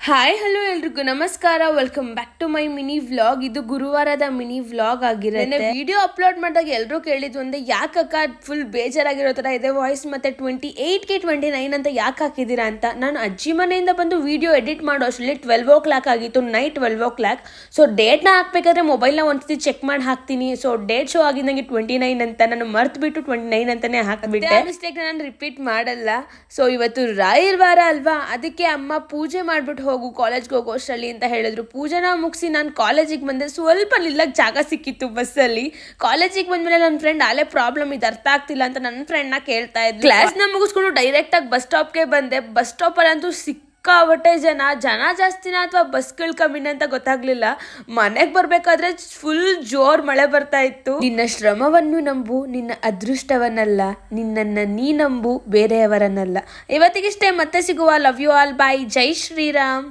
Hi hello ಎಲ್ರಿಗೂ ನಮಸ್ಕಾರ. Welcome back to my mini vlog. ಇದು ಗುರುವಾರದ ಮಿನಿ ವ್ಲಾಗ್ ಆಗಿರುತ್ತೆ. ವಿಡಿಯೋ ಅಪ್ಲೋಡ್ ಮಾಡಿದಾಗ ಎಲ್ಲರೂ ಕೇಳಿದ್ವು ಅಂದ್ರೆ ಯಾಕಕ್ಕ ಫುಲ್ ಬೇಜಾರಾಗಿರೋ ತರ ಇದೆ ವಾಯ್ಸ್, ಮತ್ತೆ 28ಗೆ 29 ಅಂತ ಯಾಕೆ ಹಾಕಿದೀರಾ ಅಂತ. ನಾನು ಅಜ್ಜಿ ಮನೆಯಿಂದ ಬಂದು ವಿಡಿಯೋ ಎಡಿಟ್ ಮಾಡೋ ಅಷ್ಟರಲ್ಲಿ 12 ಆಗಿತ್ತು, ನೈಟ್ 12. ಸೊ ಡೇಟ್ನ ಹಾಕ್ಬೇಕಾದ್ರೆ ಮೊಬೈಲ್ನ ಒಂದ್ಸತಿ ಚೆಕ್ ಮಾಡಿ ಹಾಕ್ತೀನಿ. ಸೊ ಡೇಟ್ ಶೋ ಆಗಿದ್ದಂಗೆ 29 ಅಂತ, ನಾನು ಮರ್ತು ಬಿಟ್ಟು 29 ಅಂತಾನೆ ಹಾಕ್ಬಿಟ್ಟೆ. ಮಿಸ್ಟೇಕ್ ನಾನು ರಿಪೀಟ್ ಮಾಡಲ್ಲ. ಸೊ ಇವತ್ತು ರಾಯರ ವಾರ ಅಲ್ವಾ, ಅದಕ್ಕೆ ಅಮ್ಮ ಪೂಜೆ ಮಾಡ್ಬಿಟ್ಟು ಹೋಗು ಕಾಲೇಜ್ಗೆ ಹೋಗೋ ಅಷ್ಟರಲ್ಲಿ ಅಂತ ಹೇಳಿದ್ರು. ಪೂಜೆನ ಮುಗಿಸಿ ನಾನು ಕಾಲೇಜಿಗೆ ಬಂದೆ. ಸ್ವಲ್ಪ ನಿಲ್ಲಕ್ಕೆ ಜಾಗ ಸಿಕ್ಕಿತ್ತು ಬಸ್ಸಲ್ಲಿ. ಕಾಲೇಜಿಗೆ ಬಂದ್ಮೇಲೆ ನನ್ನ ಫ್ರೆಂಡ್ ಅಲ್ಲೇ ಪ್ರಾಬ್ಲಮ್ ಇದು ಅರ್ಥ ಆಗ್ತಿಲ್ಲ ಅಂತ ನನ್ನ ಫ್ರೆಂಡ್ನ ಕೇಳ್ತಾ ಇದ್ದೆ. ಕ್ಲಾಸ್ನ ಮುಗಿಸ್ಕೊಂಡು ಡೈರೆಕ್ಟ್ ಆಗಿ ಬಸ್ ಸ್ಟಾಪ್ಗೆ ಬಂದೆ. ಬಸ್ ಸ್ಟಾಪಲ್ಲಂತೂ ಸಿಕ್ಕಾಪಟ್ಟೆ ಜನ ಜಾಸ್ತಿನ ಅಥವಾ ಬಸ್ಗಳು ಕಮ್ಮಿನ ಅಂತ ಗೊತ್ತಾಗ್ಲಿಲ್ಲ. ಮನೆಗೆ ಬರ್ಬೇಕಾದ್ರೆ ಫುಲ್ ಜೋರ್ ಮಳೆ ಬರ್ತಾ ಇತ್ತು. ನಿನ್ನ ಶ್ರಮವನ್ನು ನಂಬು, ನಿನ್ನ ಅದೃಷ್ಟವನ್ನಲ್ಲ, ನಿನ್ನನ್ನ ನೀ ನಂಬು, ಬೇರೆಯವರನ್ನಲ್ಲ. ಇವತ್ತಿಗಿಷ್ಟೇ, ಮತ್ತೆ ಸಿಗುವ. Love you all, bye, Jai Shriram.